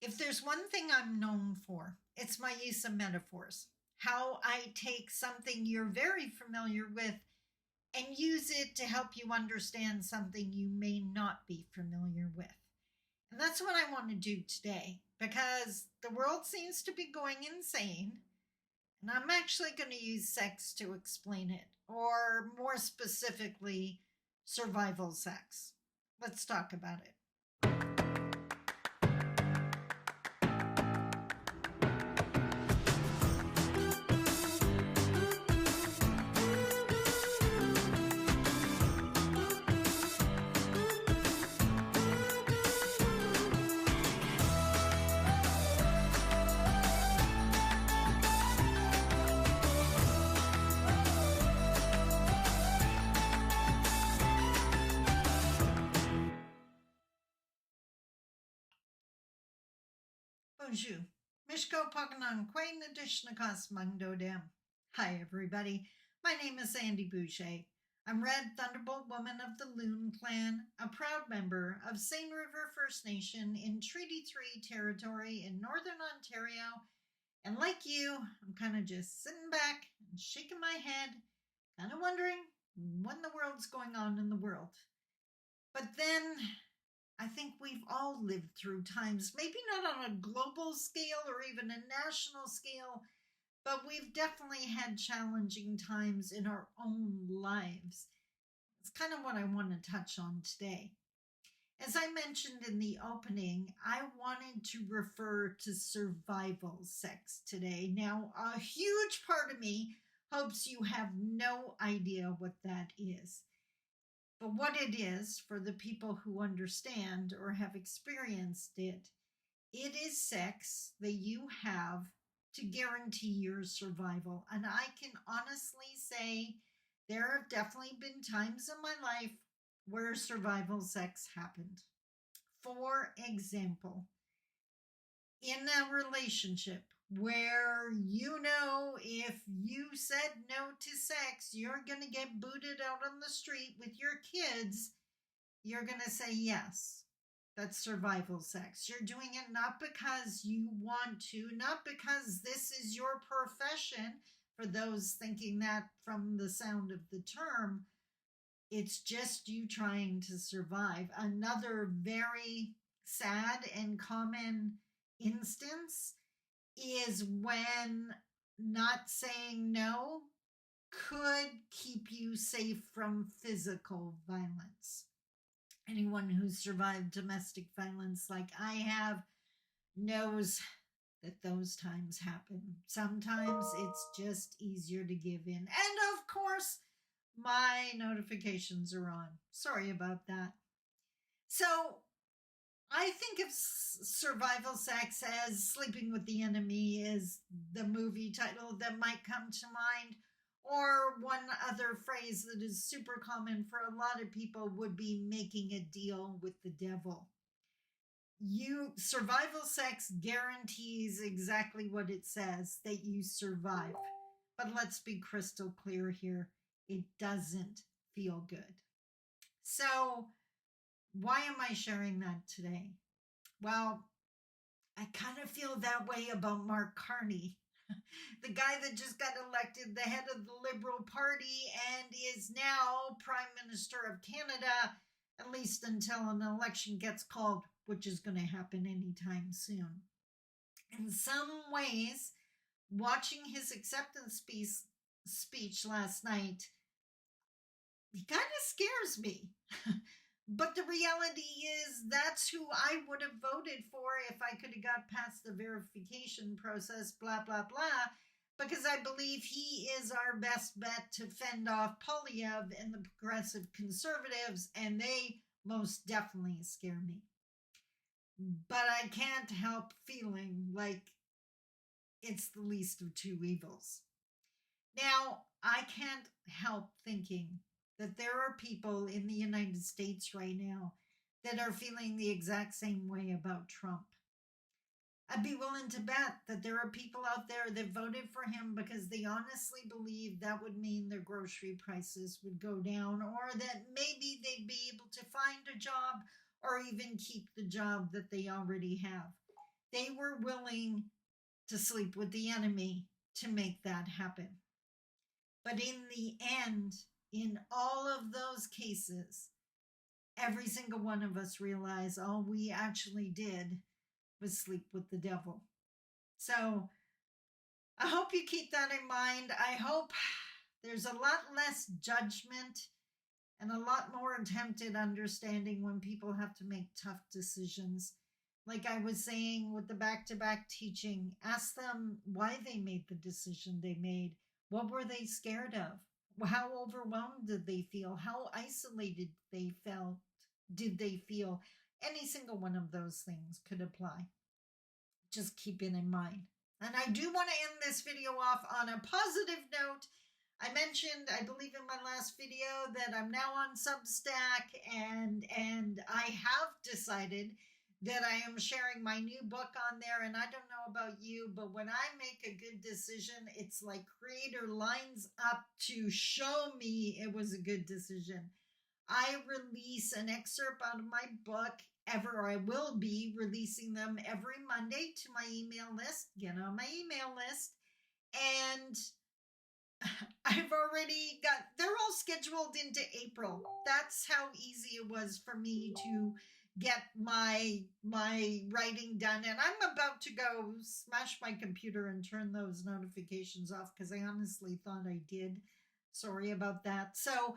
If there's one thing I'm known for, it's my use of metaphors. How I take something you're very familiar with and use it to help you understand something you may not be familiar with. And that's what I want to do today because the world seems to be going insane. And I'm actually going to use sex to explain it, or more specifically, survival sex. Let's talk about it. Bonjour. Mishko Paganan Quay Nadishnakas Mangdodem. Hi, everybody. My name is Sandy Boucher. I'm Red Thunderbolt Woman of the Loon Clan, a proud member of Seine River First Nation in Treaty 3 territory in Northern Ontario. And like you, I'm kind of just sitting back and shaking my head, kind of wondering what in the world's going on in the world. But then I think we've all lived through times, maybe not on a global scale or even a national scale, but we've definitely had challenging times in our own lives. It's kind of what I want to touch on today. As I mentioned in the opening, I wanted to refer to survival sex today. Now, a huge part of me hopes you have no idea what that is. But what it is, for the people who understand or have experienced it, it is sex that you have to guarantee your survival. And I can honestly say there have definitely been times in my life where survival sex happened. For example, in a relationship where if you said no to sex, you're going to get booted out on the street with your kids, you're going to say yes. That's survival sex. You're doing it not because you want to, not because this is your profession, for those thinking that from the sound of the term. It's just you trying to survive. Another very sad and common instance is when not saying no could keep you safe from physical violence. Anyone who's survived domestic violence like I have knows that those times happen. Sometimes it's just easier to give in. And of course, my notifications are on. Sorry about that. So I think of survival sex as Sleeping with the Enemy is the movie title that might come to mind. Or one other phrase that is super common for a lot of people would be making a deal with the devil. Survival sex guarantees exactly what it says, that you survive. But let's be crystal clear here. It doesn't feel good. So why am I sharing that today? Well, I kind of feel that way about Mark Carney, the guy that just got elected the head of the Liberal Party and is now Prime Minister of Canada, at least until an election gets called, which is going to happen anytime soon. In some ways, watching his acceptance speech last night, he kind of scares me. But the reality is that's who I would have voted for if I could have got past the verification process, blah, blah, blah, because I believe he is our best bet to fend off Poilievre and the progressive conservatives, and they most definitely scare me. But I can't help feeling like it's the least of two evils. Now, I can't help thinking that there are people in the United States right now that are feeling the exact same way about Trump. I'd be willing to bet that there are people out there that voted for him because they honestly believe that would mean their grocery prices would go down, or that maybe they'd be able to find a job or even keep the job that they already have. They were willing to sleep with the enemy to make that happen. But in the end, in all of those cases, every single one of us realized all we actually did was sleep with the devil. So I hope you keep that in mind. I hope there's a lot less judgment and a lot more attempted understanding when people have to make tough decisions. Like I was saying with the back-to-back teaching, ask them why they made the decision they made. What were they scared of? How overwhelmed did they feel? How isolated did they feel? Any single one of those things could apply. Just keep it in mind. And I do want to end this video off on a positive note. I mentioned, I believe in my last video, that I'm now on Substack, and I have decided that I am sharing my new book on there. And I don't know about you, but when I make a good decision, it's like Creator lines up to show me it was a good decision. I release an excerpt out of my book I will be releasing them every Monday to my email list. Get on my email list. And I've already they're all scheduled into April. That's how easy it was for me to get my writing done. And I'm about to go smash my computer and turn those notifications off because I honestly thought I did. Sorry about that. So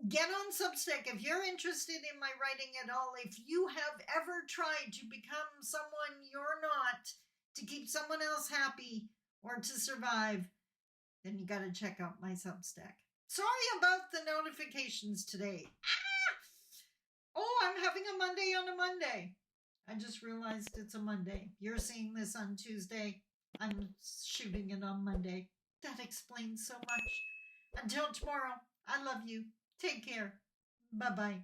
get on Substack if you're interested in my writing at all. If you have ever tried to become someone you're not, to keep someone else happy or to survive, then you got to check out my Substack. Sorry about the notifications today. Oh, I'm having a Monday on a Monday. I just realized it's a Monday. You're seeing this on Tuesday. I'm shooting it on Monday. That explains so much. Until tomorrow, I love you. Take care. Bye-bye.